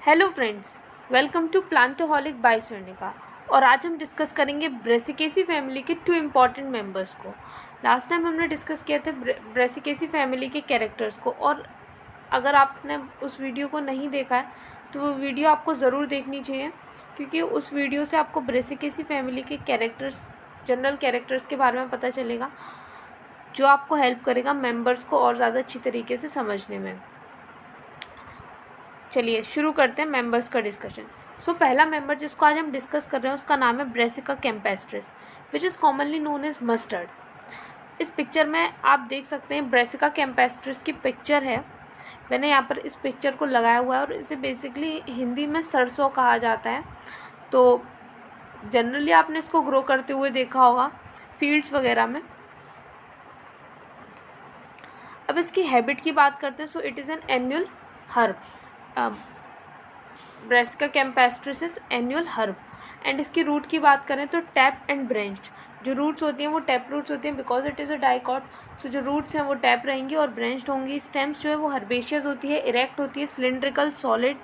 Hello friends, welcome to Plantoholic by Swarnika. और आज हम डिस्कस करेंगे ब्रेसिकेसी फैमिली के 2 इम्पॉर्टेंट मेंबर्स को। लास्ट टाइम हमने डिस्कस किया था ब्रेसिकेसी फैमिली के कैरेक्टर्स को, और अगर आपने उस वीडियो को नहीं देखा है तो वो वीडियो आपको ज़रूर देखनी चाहिए, क्योंकि उस वीडियो से आपको ब्रेसिकेसी फैमिली के कैरेक्टर्स, जनरल कैरेक्टर्स के बारे में पता चलेगा, जो आपको हेल्प करेगा मेंबर्स को और ज़्यादा अच्छी तरीके से समझने में। चलिए शुरू करते हैं मेंबर्स का डिस्कशन। पहला मेंबर जिसको आज हम डिस्कस कर रहे हैं उसका नाम है brassica campestris, which is commonly known as mustard. इस पिक्चर में आप देख सकते हैं ब्रेसिका कैम्पेस्ट्रिस की पिक्चर है। मैंने यहाँ पर इस पिक्चर को लगाया हुआ है और इसे बेसिकली हिंदी में सरसों कहा जाता है। तो जनरली आपने इसको ग्रो करते हुए देखा होगा फील्ड्स वगैरह में। अब इसकी हैबिट की बात करते हैं। It is an annual herb. Brassica campestris annual herb. And इसकी रूट की बात करें तो टैप एंड ब्रेंच्ड। जो रूट्स होती हैं वो टैप रूट्स होती हैं, because it is a dicot. So जो रूट्स हैं वो टैप रहेंगी और ब्रेंच्ड होंगी। स्टेम्स जो है वो हर्बेशियस होती है, इरेक्ट होती है, सिलिंड्रिकल, सॉलिड,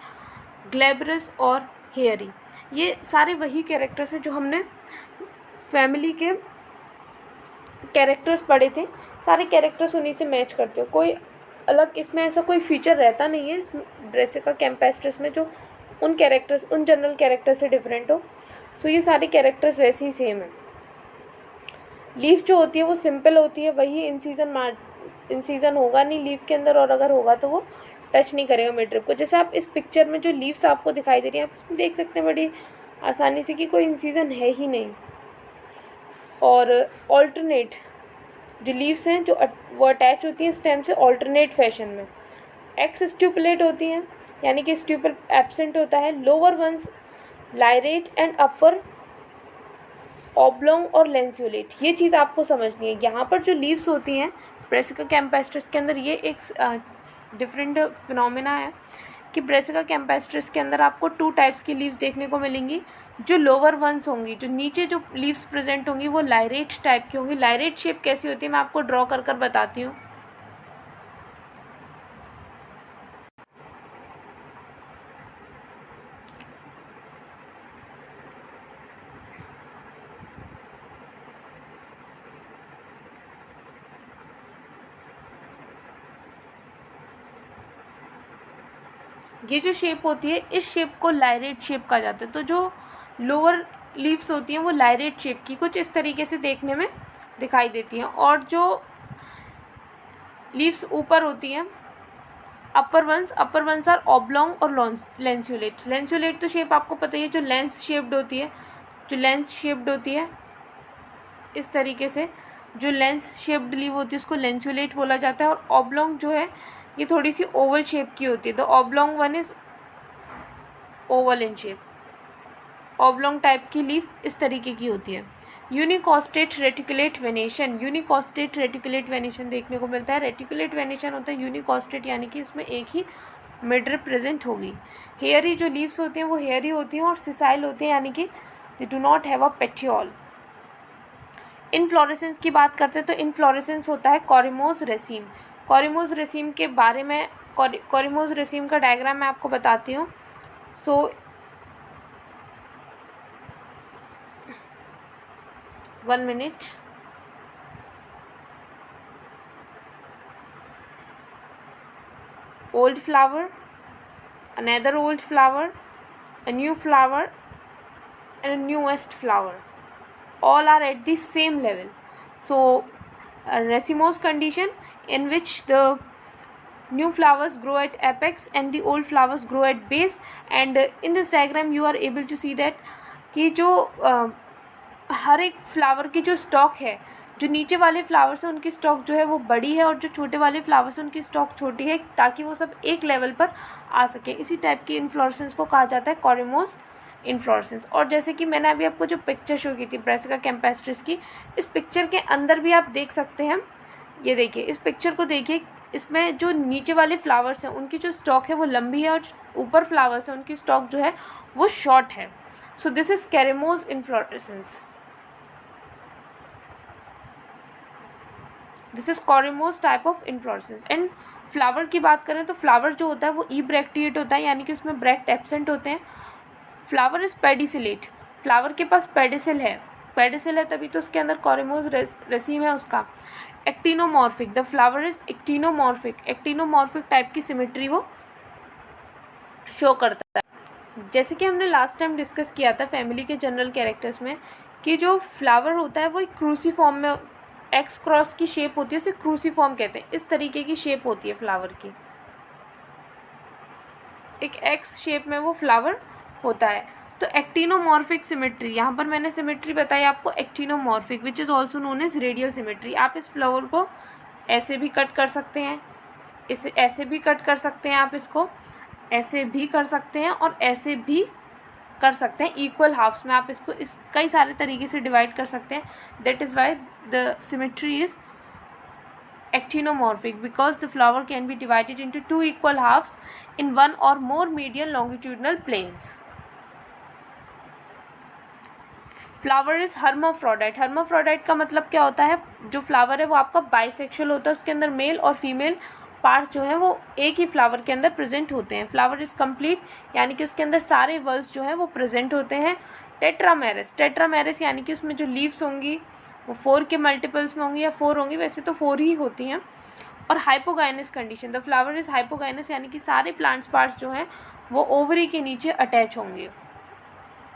ग्लैब्रस और हेयरी। ये सारे वही कैरेक्टर्स हैं जो हमने फैमिली के कैरेक्टर्स पढ़े थे। सारे कैरेक्टर्स उन्हीं से मैच करते हो। कोई अलग इसमें ऐसा कोई फीचर रहता नहीं है ब्रेसिका कैम्पेस्ट्रिस में जो उन जनरल कैरेक्टर से डिफरेंट हो। ये सारे कैरेक्टर्स वैसे ही सेम है। लीफ जो होती है वो सिंपल होती है, वही इन सीजन होगा नहीं लीफ के अंदर, और अगर होगा तो वो टच नहीं करेगा मिड रिप को। जैसे आप इस पिक्चर में जो लीव्स आपको दिखाई दे रही है, आप इसमें देख सकते हैं बड़ी आसानी से कि कोई इन सीजन है ही नहीं। और ऑल्टरनेट जो लीव्स हैं वो अटैच होती हैं स्टेम से ऑल्टरनेट फैशन में। एक्स स्ट्यूपुलेट होती हैं, यानी कि स्ट्यूपल एब्सेंट होता है। लोअर वंस लाइरेट एंड अपर ऑब्लोंग और लेंसुलेट। ये चीज़ आपको समझनी है। यहाँ पर जो लीव्स होती हैं ब्रेसिका कैम्पेस्ट्रिस के अंदर, ये एक डिफरेंट फिनोमेना है कि ब्रेसिका कैम्पेस्ट्रिस के अंदर आपको 2 टाइप्स की लीव्स देखने को मिलेंगी। जो लोअर वंस होंगी, जो नीचे जो लीव्स प्रेजेंट होंगी, वो लाइरेट टाइप की होंगी। लाइरेट शेप कैसी होती है मैं आपको ड्रॉ कर बताती हूँ। ये जो शेप होती है, इस शेप को लाइरेट शेप कहा जाता है। तो जो लोअर लीव्स होती हैं वो लाइरेट शेप की कुछ इस तरीके से देखने में दिखाई देती हैं, और जो लीव्स ऊपर होती हैं अपर वंस आर ऑब्लोंग और लेंसुलेट। लेंसुलेट तो शेप आपको पता ही है, जो लेंस शेप्ड होती है इस तरीके से। जो लेंस शेप्ड लीव होती है उसको लेंसुलेट बोला जाता है। और ऑब्लोंग जो है ये थोड़ी सी ओवल शेप की होती है। तो oblong one is oval in shape. Oblong type की लीफ इस तरीके की होती है। Unicostate reticulate venation. Unicostate reticulate venation देखने को मिलता है। रेटिकुलेट वेनेशन होता है यूनिकॉस्टेट, यानी कि इसमें एक ही मिडरिप प्रेजेंट होगी। हेयरी जो लीव्स होती हैं वो हेयरी होती हैं और सिसाइल होती हैं, यानी कि they do not have a petiole. Inflorescence की बात करते हैं तो इनफ्लोरेसेंस होता है कॉरिमोस रेसिम। कॉरिमोस रेसिम के बारे में, कॉरिमोस रेसिम का डायग्राम मैं आपको बताती हूँ। One minute. Old flower, another old flower, a new flower, and a newest flower. All are at the same level. A racemose condition in which the new flowers grow at apex and the old flowers grow at base. And in this diagram you are able to see that कि जो हर एक flower की जो stock है, जो नीचे वाले flowers हैं उनकी स्टॉक जो है वो बड़ी है, और जो छोटे वाले फ्लावर्स हैं उनकी स्टॉक छोटी है, ताकि वो सब एक लेवल पर आ सके। इसी टाइप की इन्फ्लोरेसेंस को कहा जाता है कॉरिमोस इन्फ्लोरेसेंस। और जैसे कि मैंने अभी आपको जो पिक्चर शो की थी ब्रेसिका कैम्पेस्ट्रिस की, इस पिक्चर के अंदर भी आप देख सकते हैं। ये देखिए, इस पिक्चर को देखिए, इसमें जो नीचे वाले फ्लावर्स हैं उनकी जो स्टॉक है वो लंबी है, और ऊपर फ्लावर्स हैं उनकी स्टॉक जो है वो शॉर्ट है। So this is corymbose inflorescence. This is corymbose type of inflorescence. And flower की बात करें तो फ्लावर जो होता है वो ई ब्रैक्टिएट होता है, यानी कि उसमें ब्रैक्ट एब्सेंट होते हैं। फ्लावर इज पेडिसिलेट, फ्लावर के पास पेडिसिल है तभी तो उसके अंदर कॉरिमोस रेसिम है उसका। Actinomorphic, the flower is actinomorphic type की सिमेट्री वो शो करता है। जैसे कि हमने लास्ट टाइम डिस्कस किया था फैमिली के जनरल कैरेक्टर्स में कि जो फ्लावर होता है वो एक क्रूसीफॉर्म में एक्स क्रॉस की शेप होती है, उसे क्रूसीफॉर्म कहते हैं। इस तरीके की शेप होती है फ्लावर की, एक एक्स शेप में वो फ्लावर होता है। तो एक्टिनोमॉर्फिक सिमेट्री, यहाँ पर मैंने सिमेट्री बताई आपको actinomorphic, which is also known as radial symmetry. आप इस फ्लावर को ऐसे भी कट कर सकते हैं, इसे ऐसे भी कट कर सकते हैं, आप इसको ऐसे भी कर सकते हैं और ऐसे भी कर सकते हैं। इक्वल हाफ्स में आप इसको इस कई सारे तरीके से डिवाइड कर सकते हैं। That is why the symmetry is actinomorphic, because the flower can be divided into two equal halves in one or more medial longitudinal planes. Flower is hermaphrodite, hermaphrodite का मतलब क्या होता है, जो फ्लावर है वो आपका बाइसेक्सुअल होता है, उसके अंदर मेल और फीमेल पार्ट जो है वो एक ही फ्लावर के अंदर प्रेजेंट होते हैं। फ्लावर इज कंप्लीट, यानी कि उसके अंदर सारे वर्ल्स जो हैं वो प्रेजेंट होते हैं। टेट्रामेरस, टेट्रामेरस यानी कि उसमें जो लीव्स होंगी वो 4 के मल्टीपल्स में होंगी या 4 होंगी, वैसे तो 4 ही होती हैं। और hypogynous condition, the flower is hypogynous, यानी कि सारे प्लांट्स पार्ट्स जो हैं वो ओवरी के नीचे अटैच होंगे।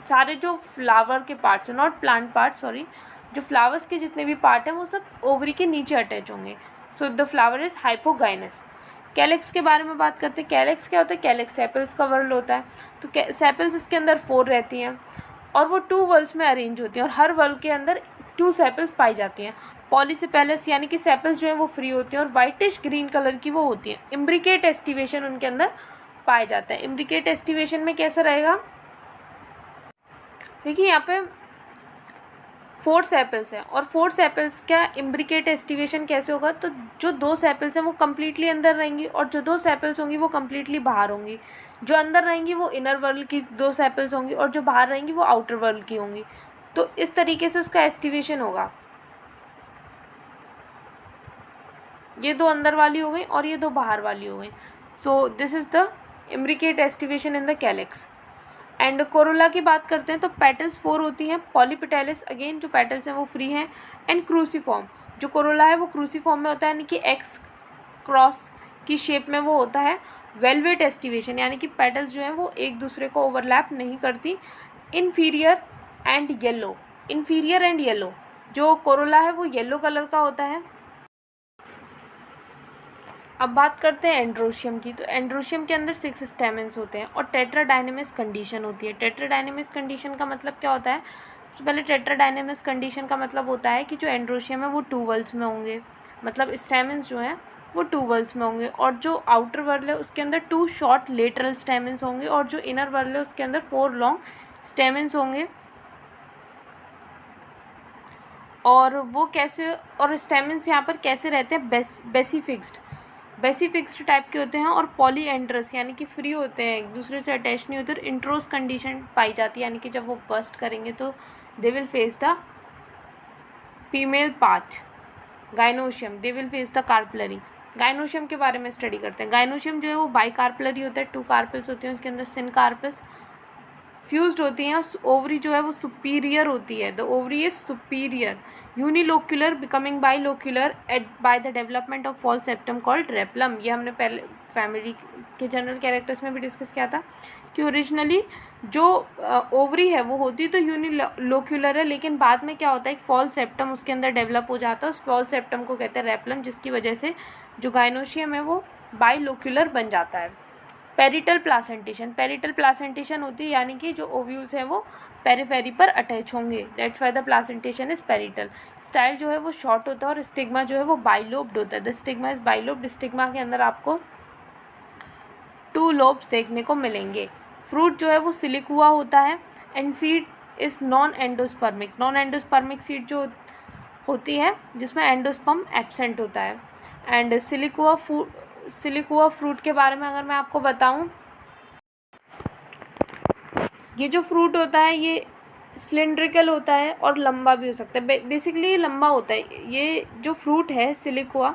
सारे जो फ्लावर के पार्ट्स हैं, नॉट प्लांट पार्ट, सॉरी, जो फ्लावर्स के जितने भी पार्ट हैं वो सब ओवरी के नीचे अटैच होंगे। So the flower is hypogynous. Calyx के बारे में बात करते हैं। कैलेक्स क्या होता है, कैलेक्स सेपल्स का वर्ल्ड होता है। तो सेपल्स इसके अंदर 4 रहती हैं और वो 2 वर्ल्स में अरेंज होती हैं और हर वर्ल्ड के अंदर 2 सेपल्स पाई जाती हैं। पॉलीसेपेलस यानी कि सेपल्स जो है वो फ्री होती हैं और वाइटिश ग्रीन कलर की वो होती हैं। इम्ब्रिकेट एस्टिवेशन उनके अंदर पाया जाता है। इम्ब्रिकेट एस्टिवेशन में कैसा रहेगा, देखिए यहाँ पे 4 सेपल्स हैं और 4 सेपल्स का इम्ब्रिकेट एस्टिवेशन कैसे होगा, तो जो 2 सेपल्स हैं वो कम्प्लीटली अंदर रहेंगी और जो 2 सेपल्स होंगी वो कम्प्लीटली बाहर होंगी। जो अंदर रहेंगी वो इनर वर्ल्ड की 2 सेपल्स होंगी और जो बाहर रहेंगी वो आउटर वर्ल्ड की होंगी। तो इस तरीके से उसका एस्टिवेशन होगा। ये 2 अंदर वाली हो गई और ये 2 बाहर वाली हो गई। सो this is the imbricate aestivation in the calyx. And Corolla की बात करते हैं तो पेटल्स 4 होती हैं। पॉलीपेटल्स, अगेन जो पेटल्स हैं वो फ्री हैं। एंड क्रूसीफॉर्म, जो कोरोला है वो क्रूसीफॉर्म में होता है, यानी कि एक्स क्रॉस की शेप में वो होता है। वेलवेट एस्टिवेशन, यानी कि पेटल्स जो हैं वो एक दूसरे को ओवरलैप नहीं करती। Inferior and yellow, inferior and yellow, जो कोरोला है वो येलो कलर का होता है। अब बात करते हैं एंड्रोशियम की। तो एंड्रोशियम के अंदर 6 स्टेमेंस होते हैं और टेट्राडायनेमिस कंडीशन होती है। टेट्राडायनेमिस कंडीशन का मतलब क्या होता है, तो पहले टेट्राडायनेमिस कंडीशन का मतलब होता है कि जो एंड्रोशियम है वो 2 वर्ल्स में होंगे, मतलब स्टेमेंस जो हैं वो 2 वर्ल्स में होंगे और जो आउटर वर्ल है उसके अंदर 2 शॉर्ट लेटरल स्टेमेंस होंगे और जो इनर वर्ल है उसके अंदर 4 लॉन्ग स्टेमेंस होंगे। और वो कैसे, और स्टेमेंस यहाँ पर कैसे रहते हैं, बेसिफिक्स्ड टाइप के होते हैं और पॉलीएंड्रस, यानी कि फ्री होते हैं, एक दूसरे से अटैच नहीं होते और इंट्रोस कंडीशन पाई जाती है, यानी कि जब वो बस्ट करेंगे तो they will face the female part. Gynoecium, they will face the carpellary. Gynoecium के बारे में स्टडी करते हैं। गाइनोशियम जो है वो बाई कार्पलरी होता है, 2 कार्पल्स होती हैं उसके अंदर, सिन कार्पस फ्यूज्ड होती हैं। ओवरी जो है वो सुपीरियर होती है, the ovary is superior. Unilocular becoming bilocular at by the development of false septum called replum. ये हमने पहले फैमिली के जनरल कैरेक्टर्स में भी डिस्कस किया था कि ओरिजिनली जो ओवरी है वो होती तो यूनिलोक्यूलर है, लेकिन बाद में क्या होता है, एक फॉल सेप्टम उसके अंदर डेवलप हो जाता है, उस फॉल सेप्टम को कहते हैं रेपलम, जिसकी वजह से जो गाइनोशियम है वो बाइलोक्यूलर बन जाता है। पेरिटल प्लासेंटेशन, पेरिटल प्लासेंटेशन होती है, यानी कि जो ओव्यूल्स हैं वो पेरीफेरी पर अटैच होंगे, that's why the placentation is parietal. Style जो है वो शॉर्ट होता है और स्टिग्मा जो है वो बाइलोब्ड होता है, the stigma is bilobed. Stigma के अंदर आपको 2 लोब्स देखने को मिलेंगे। फ्रूट जो है वो सिलिकुआ होता है and seed is non endospermic, non endospermic seed जो होती है जिसमें एंडोस्पर्म एब्सेंट होता है। एंड सिलिकुआ फ्रूट के बारे में अगर मैं आपको बताऊं, ये जो फ्रूट होता है ये सिलिंड्रिकल होता है और लंबा भी हो सकता है। बेसिकली ये लंबा होता है। ये जो फ्रूट है सिलिकोआ,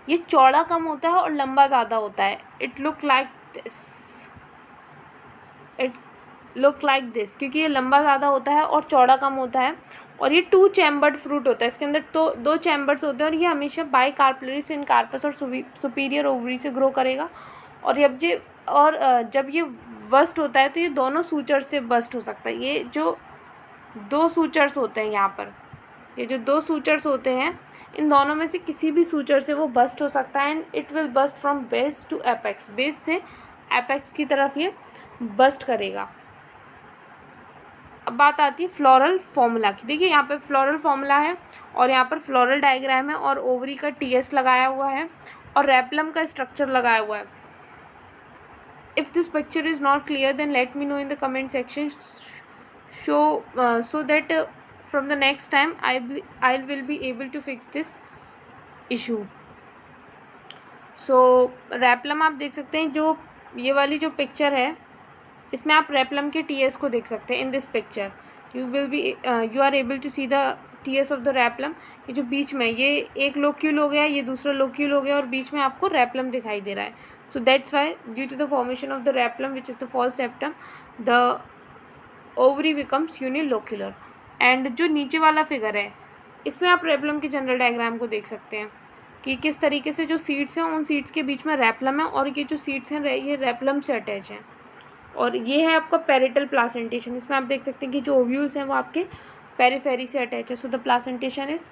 ये चौड़ा कम होता है और लंबा ज़्यादा होता है। इट लुक लाइक दिस क्योंकि ये लंबा ज़्यादा होता है और चौड़ा कम होता है। और ये 2 चैम्बर्ड फ्रूट होता है। इसके अंदर तो 2 चैम्बर्स होते हैं और ये हमेशा बाई कार्पलरी सिनकार्पस और सुपीरियर ओवरी से ग्रो करेगा। और जब ये बस्ट होता है तो ये दोनों सूचर से बस्ट हो सकता है। ये जो 2 सूचर्स होते हैं यहाँ पर, ये जो 2 सूचर्स होते हैं, इन दोनों में से किसी भी सूचर से वो बस्ट हो सकता है। And it will burst from base to apex, base से एपेक्स की तरफ ये बस्ट करेगा। अब बात आती है फ्लोरल फॉर्मूला की। देखिए यहाँ पे फ्लोरल फॉर्मूला है और यहाँ पर फ्लोरल डायग्राम है और ओवरी का TS लगाया हुआ है और रेपलम का स्ट्रक्चर लगाया हुआ है। If this picture is not clear then let me know in the comment section so that from the next time I will be able to fix this issue. So रेपलम आप देख सकते हैं, जो ये वाली जो पिक्चर है इसमें आप रेपलम के TS को देख सकते हैं। In this picture you are able to see the TS of the replum. ये जो बीच में ये एक लोक्यूल हो गया, ये दूसरा लोक्यूल हो गया और बीच में आपको रेपलम दिखाई दे रहा है। So that's why due to the formation of the replum which is the false septum the ovary becomes unilocular. And जो नीचे वाला फिगर है इसमें आप रेपलम के जनरल डायग्राम को देख सकते हैं कि किस तरीके से जो सीड्स हैं उन सीड्स के बीच में रेपलम है और ये जो सीड्स हैं ये रेपलम से अटैच हैं। और ये है आपका पेरिटल प्लासेंटेशन। इसमें आप देख सकते हैं कि जो ओव्यूल्स हैं वो आपके पेरिफेरी से अटैच है। So the placentation is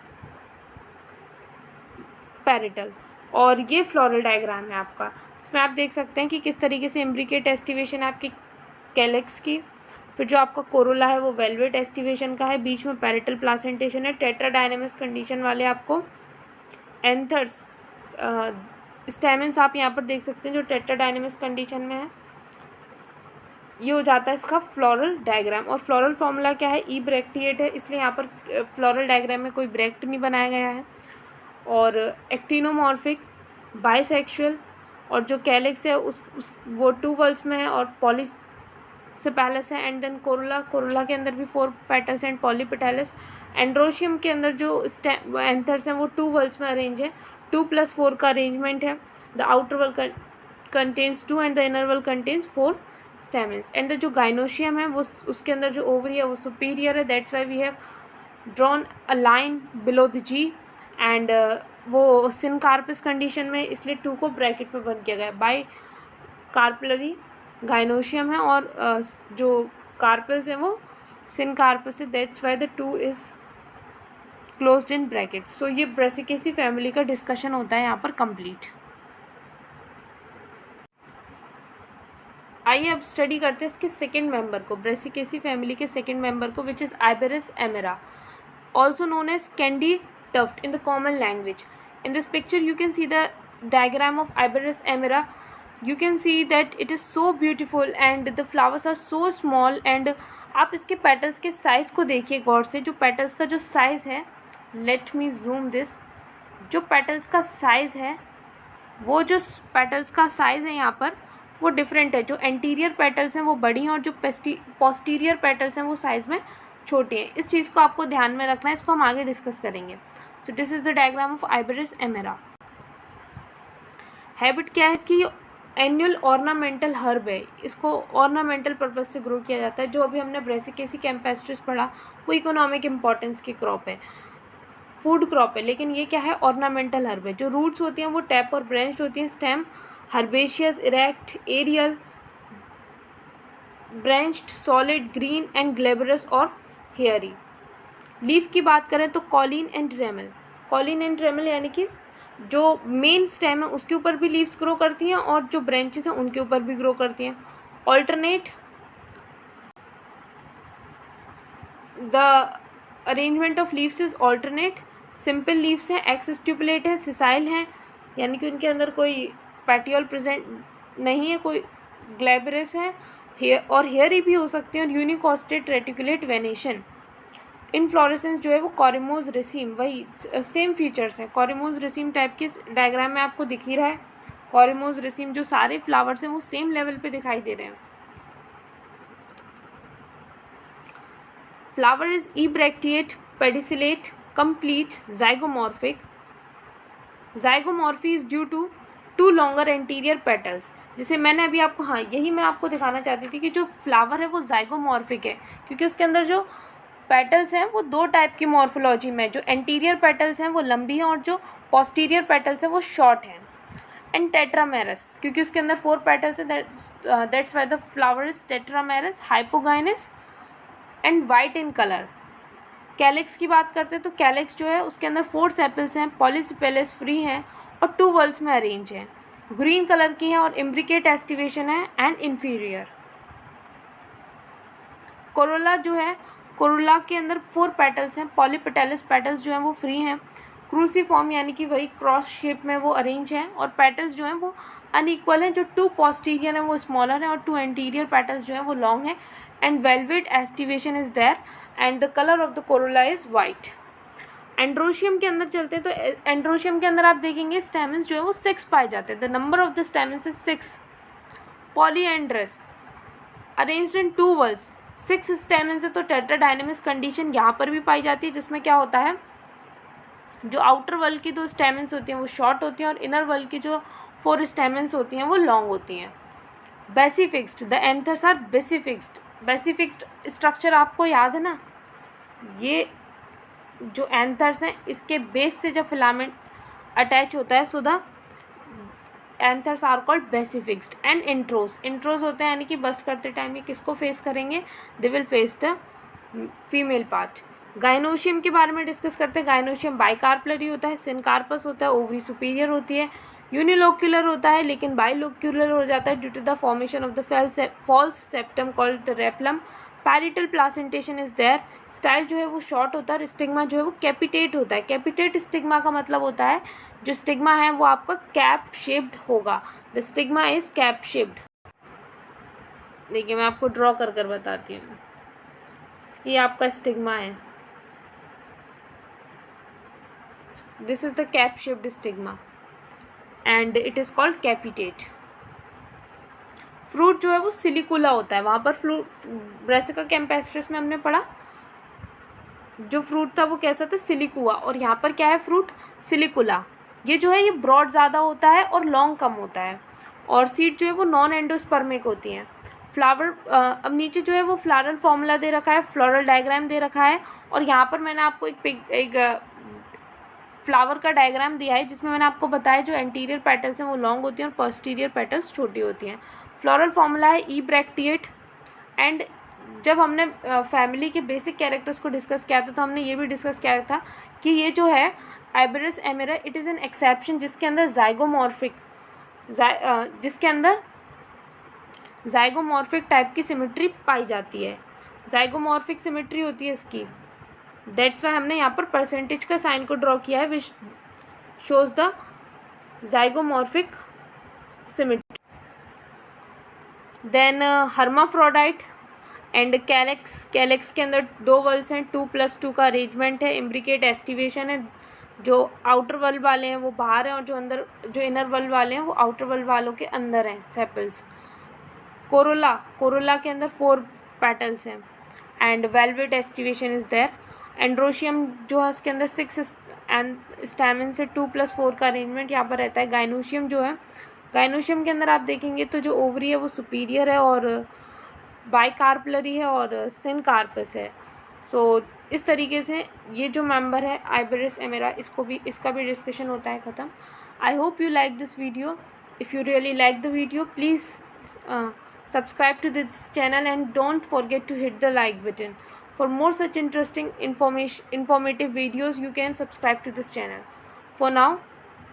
parietal. और ये फ्लोरल डायग्राम है आपका। इसमें आप देख सकते हैं कि किस तरीके से इम्ब्रिकेट एस्टिवेशन है आपकी कैलेक्स की। फिर जो आपका कोरोला है वो वेलवेट एस्टिवेशन का है। बीच में पेरिटल प्लासेंटेशन है। टेट्राडायनेमस कंडीशन वाले आपको एंथर्स स्टेमेंस आप यहाँ पर देख सकते हैं जो टेट्राडायनेमस कंडीशन में है। ये हो जाता है इसका फ्लोरल डायग्राम। और फ्लोरल फॉर्मूला क्या है, ई ब्रैक्टिएट है, इसलिए यहाँ पर फ्लोरल डायग्राम में कोई ब्रैक्ट नहीं बनाया गया है। और एक्टिनोमॉर्फिक, बाइसेक्सुअल, और जो कैलिक्स है वो 2 वल्स में है और पॉलिस से पैलेस है। एंड देन कोरोला के अंदर भी 4 पेटल्स एंड पॉलीपेटल्स। एंड्रोशियम के अंदर जो एंथर्स हैं वो 2 वल्स में अरेंज है। 2 + 4 का अरेंजमेंट है। द आउटर वल कंटेन्स 2 एंड द इनर वल कंटेन्स 4 स्टेमेंस। एंड जो गाइनोशियम है वो उसके अंदर जो ओवरी है वो सुपीरियर है। That's why we have drawn a line below the G। And वो सिनकार्पस कंडीशन में इसलिए 2 को ब्रैकेट में बंद किया गया। बाई कार्पलरी गाइनोशियम है और जो कार्पल्स हैं वो सिनकार्पस है। That's why the 2 is closed in bracket. So ये ब्रेसिकेसी फैमिली का डिस्कशन होता है यहाँ पर कंप्लीट। आइए अब स्टडी करते हैं इसके सेकेंड मेंबर को, ब्रेसिकेसी फैमिली के सेकेंड मेंबर को, which is Iberis amara, also known as candy tuft in the common language. In this picture you can see the diagram of Iberis amera. You can see that it is so beautiful and the flowers are so small. and आप इसके petals के size को देखिए गौर से। जो petals का जो size है, लेट मी जूम दिस, जो पेटल्स का साइज़ है वो जो पेटल्स का साइज़ है यहाँ पर वो डिफरेंट है। जो एंटीरियर पेटल्स हैं वो बड़ी हैं और जो पोस्टीरियर पेटल्स हैं वो साइज़ में छोटी हैं। इस चीज़ को आपको ध्यान में रखना है, इसको हम आगे डिस्कस करेंगे। So this is the diagram of Iberis amara. Habit क्या है इसकी, एनुअल ऑर्नामेंटल हर्ब है। इसको ऑर्नामेंटल पर्पज से ग्रो किया जाता है। जो अभी हमने ब्रेसिकेसी कैम्पेस्ट्रिस पढ़ा वो इकोनॉमिक इंपॉर्टेंस की क्रॉप है, फूड क्रॉप है, लेकिन ये क्या है, ऑर्नामेंटल हर्ब है। जो रूट्स होती हैं वो टैप और ब्रांच्ड होती हैं। Stem herbaceous, erect, aerial, branched, solid, green and glabrous और हेयरी। लीफ की बात करें तो cauline and ramal, cauline and ramal यानी कि जो मेन स्टेम है उसके ऊपर भी लीव्स ग्रो करती हैं और जो ब्रांचेस हैं उनके ऊपर भी ग्रो करती हैं। Alternate, the arrangement of leaves is alternate. Simple leaves हैं, एक्स स्ट्यूपुलेट है, सिसाइल हैं यानी कि उनके अंदर कोई पैटियोल प्रेजेंट नहीं है, कोई ग्लैबरस है, और हेयरी भी हो सकते हैं, और यूनिकोस्टेट रेटिकुलेट वेनेशन। इनफ्लोरेसेंस जो है वो कॉरिमोज रेसिम, वही सेम फीचर्स हैं। कॉरिमोज रेसिम टाइप के डायग्राम में आपको दिख ही रहा है। कॉरिमोज रेसिम जो सारे फ्लावर्स हैं वो सेम लेवल पे दिखाई दे रहे हैं। Flower is ebracteate, pedicellate, complete, zygomorphic. Zygomorphy is due to two longer anterior petals. जैसे मैंने अभी आपको, हाँ यही मैं आपको दिखाना चाहती थी कि जो फ्लावर है वो जाइगोमॉर्फिक है क्योंकि उसके अंदर जो पेटल्स हैं वो दो टाइप की मॉर्फोलॉजी में, जो एंटीरियर पेटल्स हैं वो लंबी हैं और जो पोस्टीरियर पेटल्स हैं वो शॉर्ट हैं. एंड टेट्रामेरस, क्योंकि उसके अंदर 4 पेटल्स हैं, that's why the flower is tetramerous, hypogynous and white in colour. Calyx की बात करते हैं तो कैलिक्स जो है उसके अंदर 4 सेपल्स हैं, पॉलीसेपेलस फ्री हैं और 2 वल्स में अरेंज हैं, ग्रीन कलर की हैं और इम्ब्रिकेट एस्टिवेशन है एंड इन्फीरियर. कोरोला जो है, कोरोला के अंदर 4 पेटल्स हैं, पॉलीपेटल्स पेटल्स जो हैं वो फ्री हैं, क्रूसीफॉर्म यानी कि वही क्रॉस शेप में वो अरेंज हैं और पेटल्स जो हैं वो अनइक्वल हैं, जो 2 पोस्टीरियर हैं वो स्मॉलर हैं और 2 एंटीरियर पेटल्स जो हैं वो लॉन्ग हैं. And valvate aestivation is there and the colour of the corolla is white. Androecium के अंदर चलते हैं तो एंड्रोशियम के अंदर आप देखेंगे स्टेमन्स जो है वो 6 पाए जाते हैं. The number of the stamens is 6. Polyandrous arranged in 2 वल्स, 6 stamens है तो टेट्राडाइनेमिक कंडीशन यहाँ पर भी पाई जाती है, जिसमें क्या होता है जो आउटर वल की 2 स्टेमन्स होती हैं वो शॉर्ट होती हैं और इनर वल की जो 4 स्टेमन्स होती हैं वो लॉन्ग होती हैं. बेसिफिक्स्ड, द एंथर्स आर बेसिफिक्स्ड. बेसिफिक्स्ड स्ट्रक्चर आपको याद है ना, ये जो एंथर्स हैं इसके बेस से जब फिलामेंट अटैच होता है, so the anthers are called basifixed. And introrse, introrse होते हैं यानी कि बस्ट करते टाइम ये किसको फेस करेंगे, they will face the female part. Gynoecium के बारे में डिस्कस करते हैं. गाइनोशियम बाइकार्पलरी होता है, सिनकार्पस होता है, ओवरी सुपीरियर होती है, यूनिलोक्यूलर होता है लेकिन बाइलोक्यूलर हो जाता है due to the formation of the false septum called the replum. Parietal placentation is there. Style जो है वो शॉर्ट होता है, स्टिग्मा जो है वो कैपिटेट होता है. कैपिटेट स्टिग्मा का मतलब होता है जो स्टिग्मा है वो आपका कैप शेप्ड होगा. The stigma is cap shaped. देखिए मैं आपको ड्रॉ कर कर बताती हूँ. इसकी आपका स्टिग्मा है, this is the cap shaped stigma and it is called कैपिटेट. Fruit जो है वो सिलिकुला होता है. वहाँ पर ब्रासिका कैम्पेस्ट्रिस में हमने पढ़ा जो फ्रूट था वो कैसा था, सिलिकुआ, और यहाँ पर क्या है फ्रूट सिलिकुला. ये जो है ये ब्रॉड ज़्यादा होता है और लॉन्ग कम होता है और सीड जो है वो नॉन एंडोस्पर्मिक होती हैं. फ्लावर अब नीचे जो है वो फ्लारल फॉर्मूला दे रखा है, फ्लोरल डायग्राम दे रखा है और यहाँ पर मैंने आपको एक फ्लावर का डायग्राम दिया है जिसमें मैंने आपको बताया जो एंटीरियर पेटल्स हैं वो लॉन्ग होती हैं और पोस्टीरियर पेटल्स छोटी होती हैं. फ्लोरल फॉर्मूला है ईब्रैक्टिएट. एंड जब हमने फैमिली के बेसिक कैरेक्टर्स को डिस्कस किया था तो हमने ये भी डिस्कस किया था कि ये जो है आइबेरिस एमेरा इट इज़ एन एक्सेप्शन जिसके अंदर जाइगोमॉर्फिक टाइप की सिमेट्री पाई जाती है. जाइगोमॉर्फिक सिमेट्री होती है इसकी, दैट्स वाई हमने यहाँ पर परसेंटेज का साइन को ड्रॉ किया है which shows the zygomorphic symmetry. Then hermaphrodite and calyx. Calyx के अंदर 2 वल्स हैं, 2+2 का अरेंजमेंट है, इम्ब्रिकेट एस्टिवेशन है. जो आउटर वल वाले हैं वो बाहर हैं और जो इनर वल वाले हैं वो आउटर वल वालों के अंदर हैं सेपल्स. कोरोला के अंदर 4 पेटल्स हैं and valvate aestivation is there. Androecium जो है उसके अंदर 6 एंड स्टैमेन से 2+4 का अरेंजमेंट यहाँ पर रहता है. गाइनोशियम जो है, गाइनोशियम के अंदर आप देखेंगे तो जो ओवरी है वो सुपीरियर है और बाइकार्पलरी है और सिनकार्पस है. सो इस तरीके से ये जो मेंबर है आइबेरिस एमेरा इसका भी डिस्कशन होता है ख़त्म. I hope you like this video. If you really like the video please subscribe to this channel and don't forget to hit the like button. For more such interesting informative videos you can subscribe to this channel. For now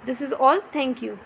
this is all. Thank you.